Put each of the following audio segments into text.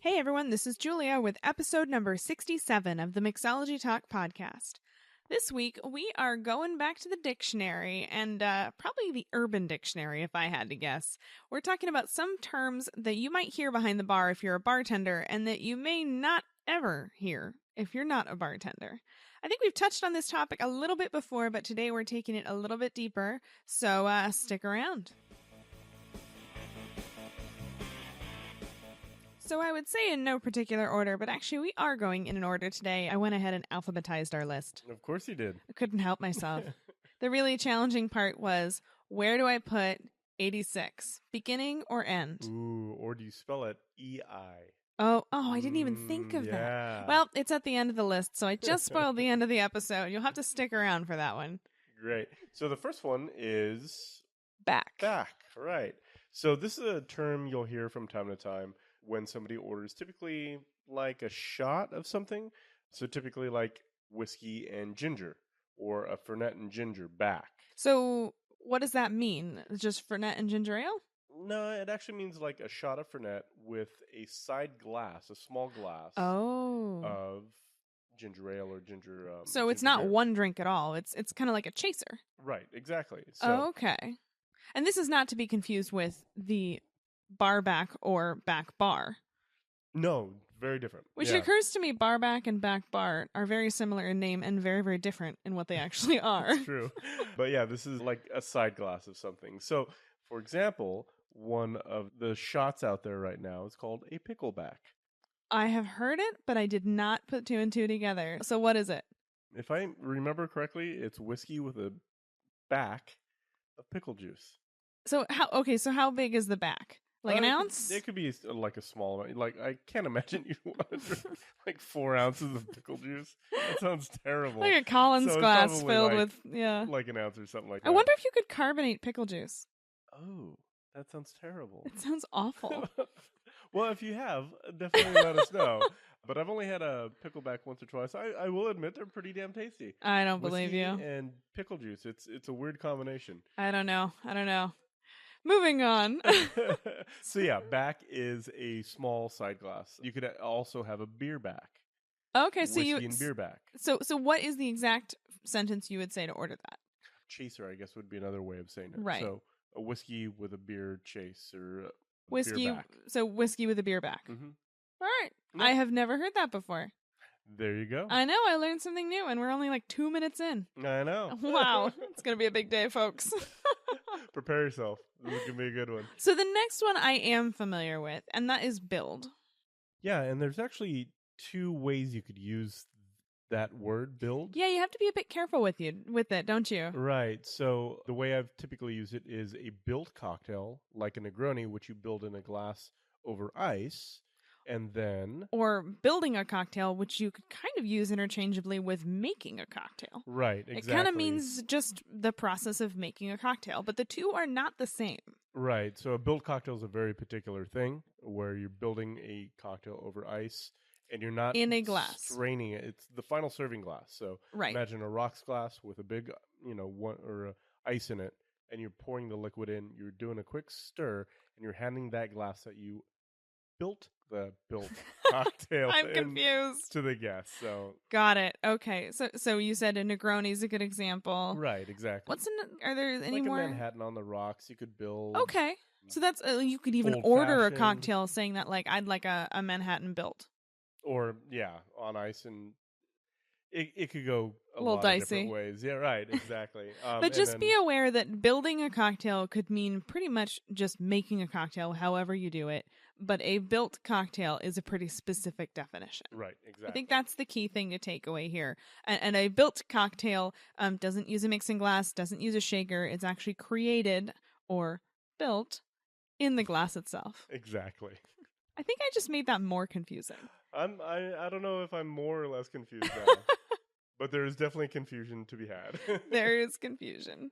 Hey everyone, this is Julia with episode number 67 of the Mixology Talk podcast. This week, we are going back to the dictionary, and probably the Urban Dictionary, if I had to guess. We're talking about some terms that you might hear behind the bar if you're a bartender, and that you may not ever hear if you're not a bartender. I think we've touched on this topic a little bit before, but today we're taking it a little bit deeper, so stick around. So I would say in no particular order, but actually we are going in an order today. I went ahead and alphabetized our list. Of course you did. I couldn't help myself. The really challenging part was, where do I put 86? Beginning or end? Ooh, or do you spell it E-I? Oh, I didn't even think of that. Well, it's at the end of the list, so I just spoiled the end of the episode. You'll have to stick around for that one. Great. So the first one is... Back. Back, right. So this is a term you'll hear from time to time when somebody orders typically like a shot of something. So typically like whiskey and ginger or a Fernet and ginger back. So what does that mean? Just Fernet and ginger ale? No, it actually means like a shot of Fernet with a side glass, a small glass of ginger ale or ginger. So it's ginger not beer. One drink at all. It's kind of like a chaser. Right, exactly. So, okay. And this is not to be confused with the bar back or back bar. No, very different. Which occurs to me, bar back and back bar are very similar in name and very, very different in what they actually are. It's true. But yeah, this is like a side glass of something. So, for example, one of the shots out there right now is called a pickleback. I have heard it, but I did not put two and two together. So what is it? If I remember correctly, it's whiskey with a back of pickle juice. So how big is the back? Like an ounce? It could be like a small amount. Like, I can't imagine you want to drink like 4 ounces of pickle juice. That sounds terrible. Like a Collins glass filled with, like an ounce or something like that. I wonder if you could carbonate pickle juice. Oh, that sounds terrible. It sounds awful. Well, if you have, definitely let us know. But I've only had a pickleback once or twice. I will admit they're pretty damn tasty. I don't believe you. And pickle juice. It's a weird combination. I don't know. Moving on. So yeah, back is a small side glass. You could also have a beer back. Okay, so whiskey and beer back. So what is the exact sentence you would say to order that? Chaser, I guess, would be another way of saying it. Right. So a whiskey with a beer chase or a whiskey. Beer back. So whiskey with a beer back. Mm-hmm. All right. Yeah. I have never heard that before. There you go. I know. I learned something new, and we're only like 2 minutes in. I know. Wow. It's going to be a big day, folks. Prepare yourself. This is going to be a good one. So the next one I am familiar with, and that is build. Yeah, and there's actually 2 ways you could use that word, build. Yeah, you have to be a bit careful with it, don't you? Right. So the way I've typically used it is a built cocktail, like a Negroni, which you build in a glass over ice. And then... Or building a cocktail, which you could kind of use interchangeably with making a cocktail. Right, exactly. It kind of means just the process of making a cocktail, but the two are not the same. Right. So a built cocktail is a very particular thing where you're building a cocktail over ice and you're not... In a glass. Straining it. It's the final serving glass. So imagine a rocks glass with a big, ice in it, and you're pouring the liquid in, you're doing a quick stir, and you're handing that glass that you built cocktail I'm confused to the guests. So got it. Okay, so you said a Negroni is a good example, right? Exactly. Are there any like more? A Manhattan on the rocks. You could build. Okay, so that's you could even order a cocktail saying that like I'd like a Manhattan built, or on ice, and it could go a little lot dicey of different ways. Yeah, right. Exactly. But just be aware that building a cocktail could mean pretty much just making a cocktail, however you do it. But a built cocktail is a pretty specific definition. Right, exactly. I think that's the key thing to take away here. And a built cocktail doesn't use a mixing glass, doesn't use a shaker. It's actually created or built in the glass itself. Exactly. I think I just made that more confusing. I don't know if I'm more or less confused now. But there is definitely confusion to be had. There is confusion.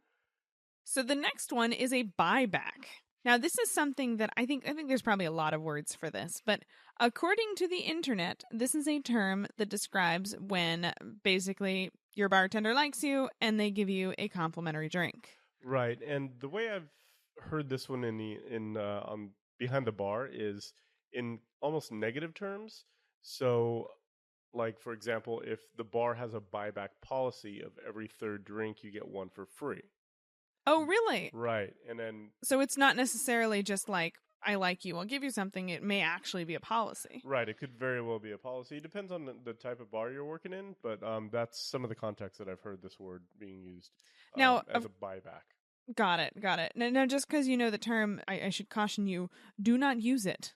So the next one is a buyback. Now, this is something that I think there's probably a lot of words for this, but according to the internet, this is a term that describes when basically your bartender likes you and they give you a complimentary drink. Right, and the way I've heard this one on behind the bar is in almost negative terms. So, like, for example, if the bar has a buyback policy of every third drink, you get one for free. Oh, really? Right. And then... So it's not necessarily just like, I like you, I'll give you something. It may actually be a policy. Right. It could very well be a policy. It depends on the type of bar you're working in, but that's some of the context that I've heard this word being used now as a buyback. Got it. Now, just because you know the term, I should caution you, do not use it.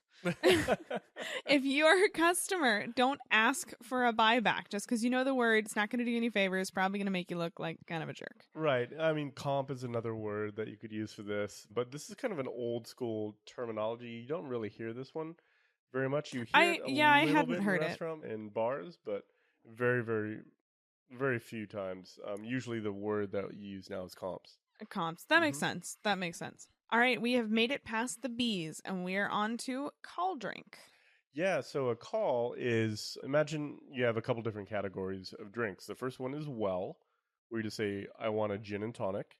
If you're a customer, don't ask for a buyback. Just because you know the word, it's not going to do you any favors. Probably going to make you look like kind of a jerk. Right. I mean, comp is another word that you could use for this, but this is kind of an old school terminology. You don't really hear this one very much. You hear it a little bit in restaurant and bars, but very, very, very few times. Usually the word that you use now is comps. Comps. That makes sense. All right, we have made it past the B's, and we are on to call drink. Yeah, so a call is, imagine you have a couple different categories of drinks. The first one is well, where you just say, I want a gin and tonic.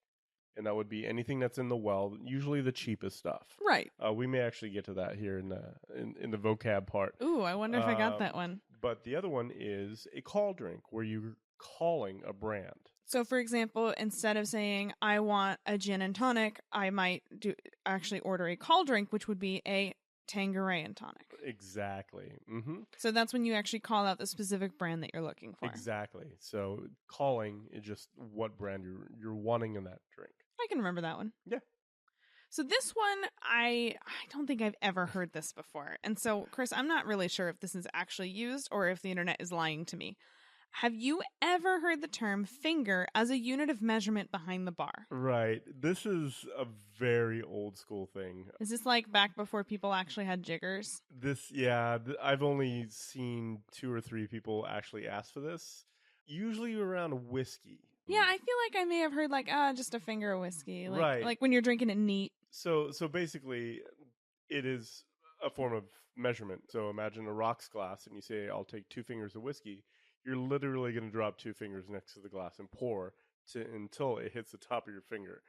And that would be anything that's in the well, usually the cheapest stuff. Right. We may actually get to that here in the vocab part. Ooh, I wonder if I got that one. But the other one is a call drink, where you're calling a brand. So, for example, instead of saying, I want a gin and tonic, I might actually order a call drink, which would be a Tanqueray and tonic. Exactly. Mm-hmm. So that's when you actually call out the specific brand that you're looking for. Exactly. So calling is just what brand you're wanting in that drink. I can remember that one. Yeah. So this one, I don't think I've ever heard this before. And so, Chris, I'm not really sure if this is actually used or if the internet is lying to me. Have you ever heard the term finger as a unit of measurement behind the bar? Right. This is a very old school thing. Is this like back before people actually had jiggers? I've only seen 2 or 3 people actually ask for this. Usually around whiskey. Yeah, I feel like I may have heard like, just a finger of whiskey. Like, right. Like when you're drinking it neat. So basically, it is a form of measurement. So imagine a rocks glass and you say, I'll take 2 fingers of whiskey. You're literally going to drop 2 fingers next to the glass and pour until it hits the top of your finger.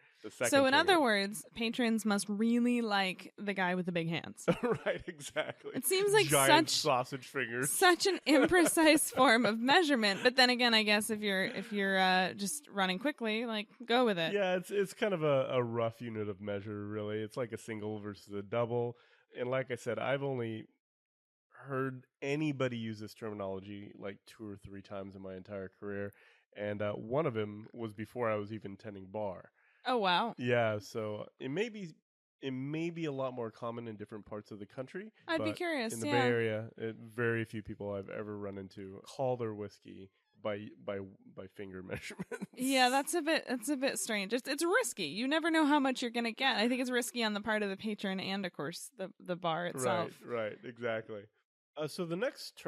So in other words, patrons must really like the guy with the big hands. Right, exactly. It seems like giant sausage fingers. Such an imprecise form of measurement. But then again, I guess if you're just running quickly, like, go with it. Yeah, it's kind of a rough unit of measure, really. It's like a single versus a double. And like I said, I've only heard anybody use this terminology like 2 or 3 times in my entire career, and one of them was before I was even tending bar. Oh wow! Yeah, so it may be a lot more common in different parts of the country. I'd be curious. In the Bay Area, very few people I've ever run into call their whiskey by finger measurements. Yeah, that's a bit strange. It's risky. You never know how much you're gonna get. I think it's risky on the part of the patron and, of course, the bar itself. Right, exactly. So the next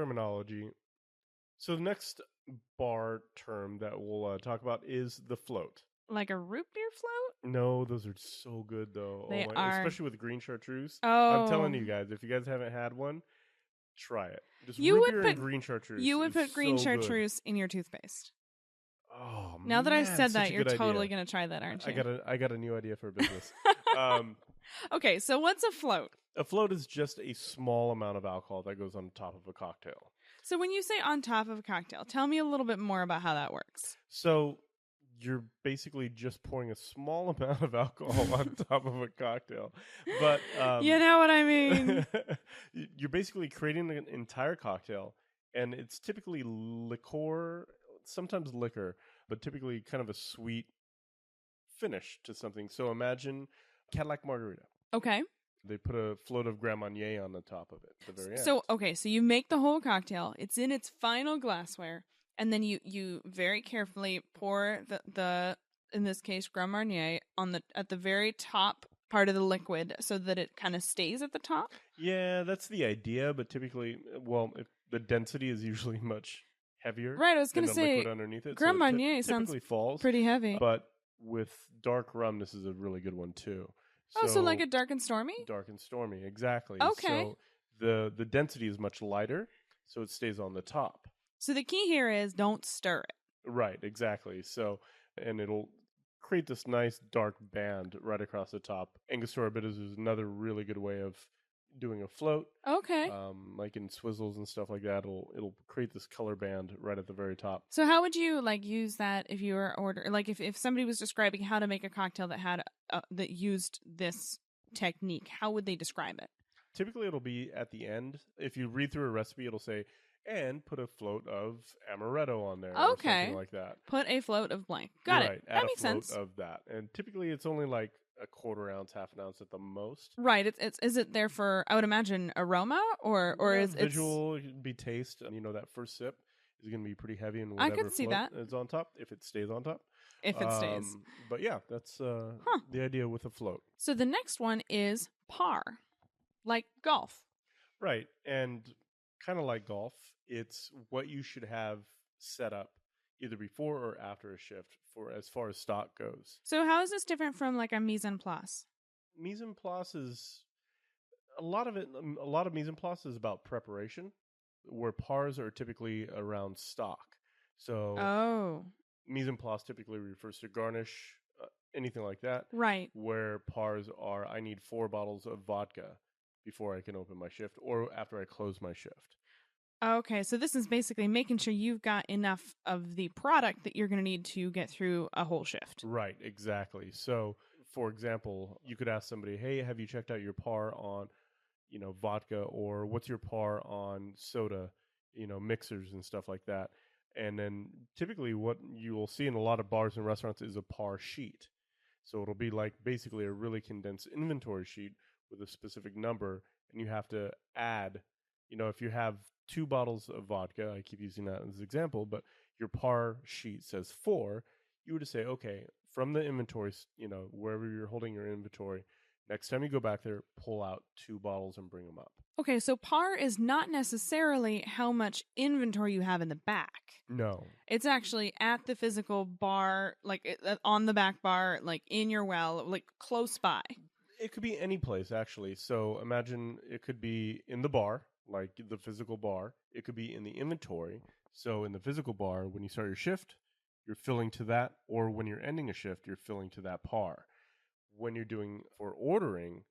bar term that we'll talk about is the float. Like a root beer float? No, those are so good though. They are. Especially with green chartreuse. Oh. I'm telling you guys, if you guys haven't had one, try it. Just root beer and green chartreuse. You would put green chartreuse in your toothpaste. Oh, now that I've said that, you're totally going to try that, aren't you? I got a new idea for a business. Okay, so what's a float? A float is just a small amount of alcohol that goes on top of a cocktail. So when you say on top of a cocktail, tell me a little bit more about how that works. So you're basically just pouring a small amount of alcohol on top of a cocktail. But you know what I mean? You're basically creating an entire cocktail, and it's typically liqueur, sometimes liquor, but typically kind of a sweet finish to something. So imagine Cadillac Margarita. Okay. They put a float of Grand Marnier on the top of it at the very end. So, okay, so you make the whole cocktail. It's in its final glassware. And then you very carefully pour the in this case, Grand Marnier at the very top part of the liquid so that it kind of stays at the top? Yeah, that's the idea. But typically, the density is usually much heavier. Right, I was going to say, liquid underneath it. Grand Marnier sounds pretty heavy. But with dark rum, this is a really good one too. So like a dark and stormy? Dark and stormy, exactly. Okay. So the density is much lighter, so it stays on the top. So the key here is don't stir it. Right, exactly. So, and it'll create this nice dark band right across the top. Angostura bitters is another really good way of, doing a float. Okay. Like in swizzles and stuff like that, it'll create this color band right at the very top. So how would you like use that if you were if somebody was describing how to make a cocktail that had that used this technique, how would they describe it? Typically, it'll be at the end. If you read through a recipe, it'll say, and put a float of amaretto on there, or something like that. Put a float of blank. Got it. That makes sense. Add a float of that, and typically it's only like a quarter ounce, half an ounce at the most. Right. Is it there for, I would imagine, aroma or is it visual? Be taste. And that first sip is going to be pretty heavy, and whatever I could see that is on top, if it stays on top. If it stays. But yeah, that's the idea with a float. So the next one is par, like golf. Right, and kind of like golf, it's what you should have set up either before or after a shift for as far as stock goes. So how is this different from like a mise en place? Mise en place is a lot of mise en place is about preparation, where pars are typically around stock. So mise en place typically refers to garnish, anything like that. Right. Where pars are, I need 4 bottles of vodka before I can open my shift or after I close my shift. Okay, so this is basically making sure you've got enough of the product that you're going to need to get through a whole shift. Right, exactly. So, for example, you could ask somebody, hey, have you checked out your par on, vodka, or what's your par on soda, mixers and stuff like that. And then typically what you will see in a lot of bars and restaurants is a par sheet. So it'll be like basically a really condensed inventory sheet with a specific number, and you have to add, if you have 2 bottles of vodka, I keep using that as an example, but your par sheet says 4, you would say, okay, from the inventory, wherever you're holding your inventory, next time you go back there, pull out 2 bottles and bring them up. Okay, so par is not necessarily how much inventory you have in the back. No. It's actually at the physical bar, like on the back bar, like in your well, like close by. It could be any place, actually. So imagine it could be in the bar, like the physical bar. It could be in the inventory. So in the physical bar, when you start your shift, you're filling to that, or when you're ending a shift, you're filling to that par. When you're doing for ordering,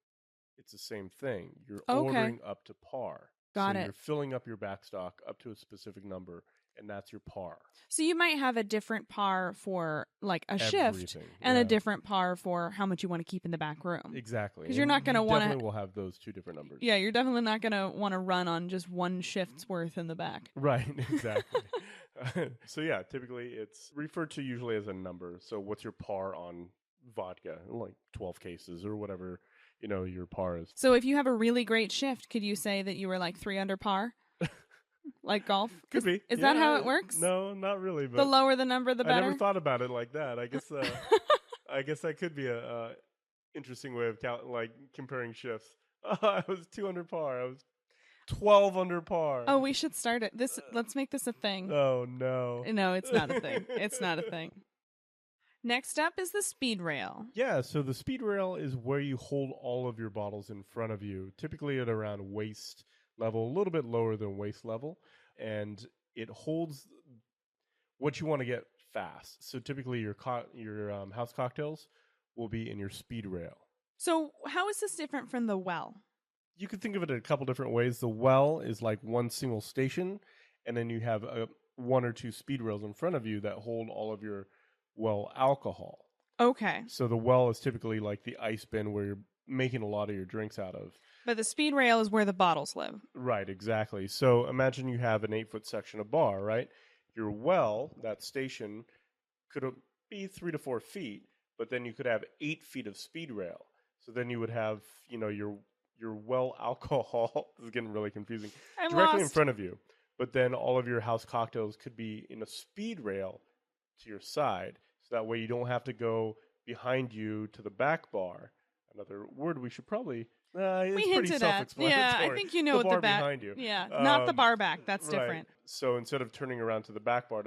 it's the same thing. You're ordering up to par. Got it. You're filling up your back stock up to a specific number, and that's your par. So you might have a different par for like a shift and a different par for how much you want to keep in the back room. Exactly. Because you're not going to want to... Definitely will have those 2 different numbers. Yeah, you're definitely not going to want to run on just one shift's worth in the back. Right, exactly. So yeah, typically it's referred to usually as a number. So what's your par on vodka? Like 12 cases or whatever, your par is. So if you have a really great shift, could you say that you were like 3 under par? Like golf? Could be. Is that how it works? No, not really. But the lower the number, the better? I never thought about it like that. I guess I guess that could be a interesting way of comparing shifts. I was 2 under par. I was 12 under par. Oh, we should start it. Let's make this a thing. Oh, no. No, it's not a thing. It's not a thing. Next up is the speed rail. Yeah, so the speed rail is where you hold all of your bottles in front of you, typically at around waist level, a little bit lower than waist level, and it holds what you want to get fast. So typically your house cocktails will be in your speed rail. So how is this different from the well? You could think of it in a couple different ways. The well is like one single station, and then you have 1 or 2 speed rails in front of you that hold all of your well alcohol. Okay. So the well is typically like the ice bin where you're making a lot of your drinks out of. But the speed rail is where the bottles live. Right, exactly. So imagine you have an 8-foot section of bar, right? Your well, that station, could be 3 to 4 feet, but then you could have 8 feet of speed rail. So then you would have, your well alcohol, this is getting really confusing, directly in front of you. But then all of your house cocktails could be in a speed rail to your side. So that way you don't have to go behind you to the back bar. Another word we should probably... it's pretty self-explanatory. Yeah, I think you know what the back... behind you. Yeah, not the bar back. That's right. different. So instead of turning around to the back bar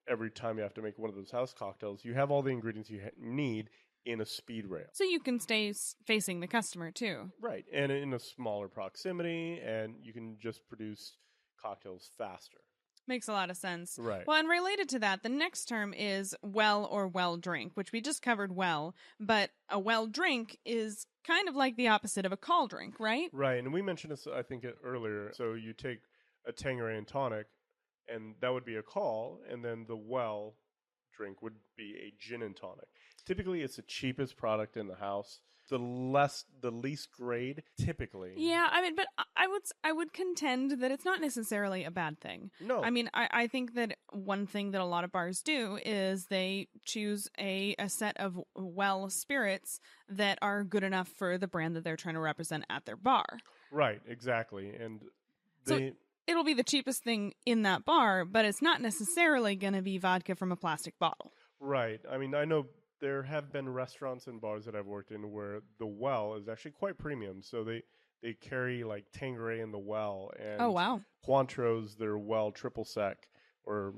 every time you have to make one of those house cocktails, you have all the ingredients you need in a speed rail. So you can stay facing the customer too. Right, and in a smaller proximity, and you can just produce cocktails faster. Makes a lot of sense. Right. Well, and related to that, the next term is well or well drink, which we just covered well, but a well drink is kind of like the opposite of a call drink, right? Right, and we mentioned this, I think, earlier. So you take a Tanqueray and tonic, and that would be a call, and then the well drink would be a gin and tonic. Typically, it's the cheapest product in the house. The least grade, typically. Yeah, I mean, but I would contend that it's not necessarily a bad thing. No. I mean, I think that one thing that a lot of bars do is they choose a set of well spirits that are good enough for the brand that they're trying to represent at their bar. Right, exactly. And so it'll be the cheapest thing in that bar, but it's not necessarily going to be vodka from a plastic bottle. Right. I mean, I know there have been restaurants and bars that I've worked in where the well is actually quite premium. So they carry like Tanqueray in the well, and oh wow, Cointreau's their well triple sec, or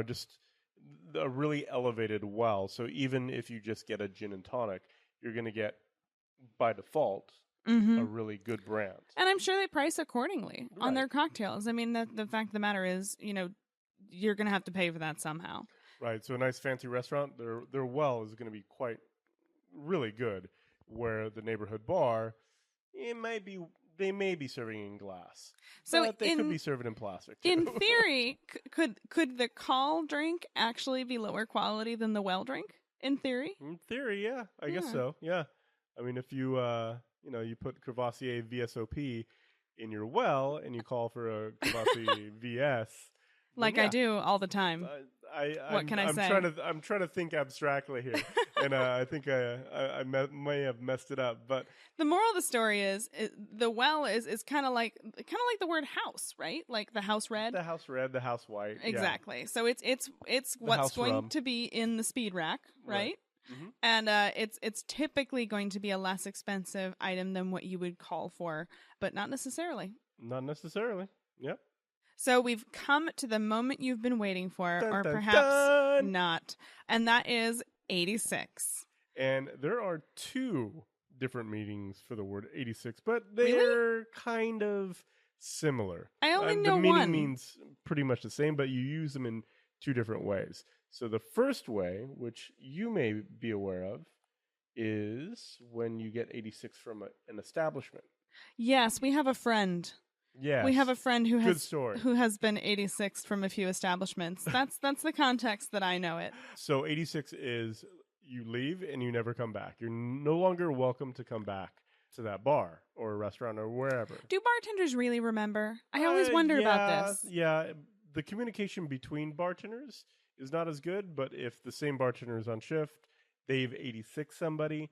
just a really elevated well. So even if you just get a gin and tonic, you're going to get by default a really good brand. And I'm sure they price accordingly on their cocktails. I mean, the fact of the matter is, you're going to have to pay for that somehow. Right, so a nice fancy restaurant, their well is going to be really good. Where the neighborhood bar, they may be serving in glass, so but they could be serving in plastic too. In theory, could the call drink actually be lower quality than the well drink? In theory, yeah, I guess so. Yeah, I mean, if you you put Courvoisier VSOP in your well and you call for a Courvoisier VS. Like I do all the time. What can I say? I'm trying to think abstractly here, and I think I may have messed it up. But the moral of the story is the well is kind of like the word house, right? Like the house red, the house white. Exactly. Yeah. So it's what's going rum. to be in the speed rack, right? Mm-hmm. And it's typically going to be a less expensive item than what you would call for, but not necessarily. Not necessarily. Yep. So we've come to the moment you've been waiting for, or perhaps not, and that is 86. And there are two different meanings for the word 86, but they're kind of similar. I only know one. The meaning one. means pretty much the same, but you use them in two different ways. So the first way, which you may be aware of, is when you get 86 from an establishment. Yes, we have a friend. Yes. We have a friend who has been 86 from a few establishments. That's the context that I know it. So 86 is you leave and you never come back. You're no longer welcome to come back to that bar or a restaurant or wherever. Do bartenders really remember? I always wondered about this. Yeah, the communication between bartenders is not as good, but if the same bartender is on shift, they've 86 somebody,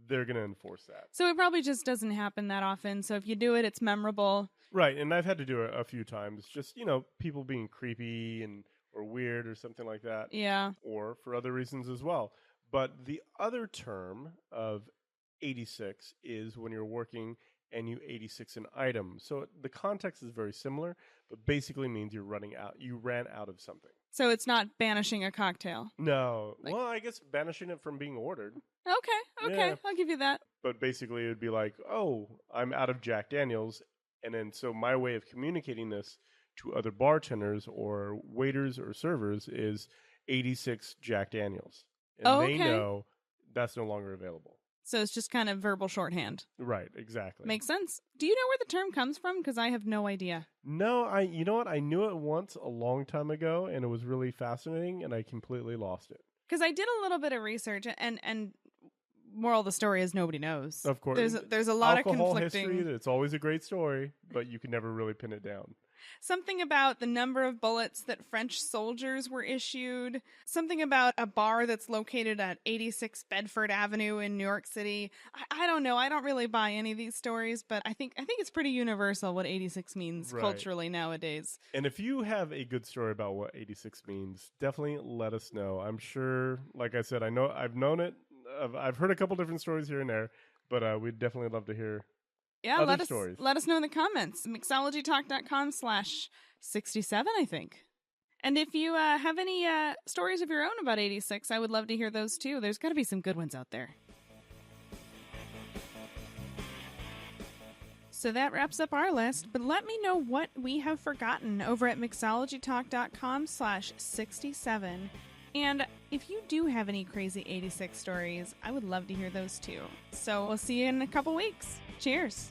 they're going to enforce that. So it probably just doesn't happen that often. So if you do it, it's memorable. Right, and I've had to do it a few times. Just, people being creepy or weird or something like that. Yeah. Or for other reasons as well. But the other term of 86 is when you're working and you 86 an item. So the context is very similar, but basically means you ran out of something. So it's not banishing a cocktail. No. Well, I guess banishing it from being ordered. Okay, yeah. I'll give you that. But basically it would be like, oh, I'm out of Jack Daniels. And then so my way of communicating this to other bartenders or waiters or servers is 86 Jack Daniels. And they know that's no longer available. So it's just kind of verbal shorthand. Right, exactly. Makes sense. Do you know where the term comes from? Because I have no idea. No, you know what? I knew it once a long time ago, and it was really fascinating, and I completely lost it. Because I did a little bit of research, and moral of the story is nobody knows. Of course. There's a lot Alcohol of conflicting history. It's always a great story, but you can never really pin it down. Something about the number of bullets that French soldiers were issued. Something about a bar that's located at 86 Bedford Avenue in New York City. I don't know. I don't really buy any of these stories, but I think it's pretty universal what 86 means culturally nowadays. And if you have a good story about what 86 means, definitely let us know. I'm sure, like I said, I've known it. I've heard a couple different stories here and there, but we'd definitely love to hear other stories. Let us know in the comments. Mixologytalk.com/67, I think. And if you have any stories of your own about 86, I would love to hear those too. There's got to be some good ones out there. So that wraps up our list, but let me know what we have forgotten over at mixologytalk.com/67. And if you do have any crazy 86 stories, I would love to hear those too. So we'll see you in a couple weeks. Cheers.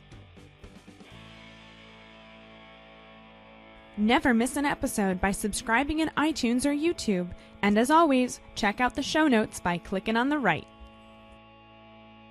Never miss an episode by subscribing in iTunes or YouTube. And as always, check out the show notes by clicking on the right.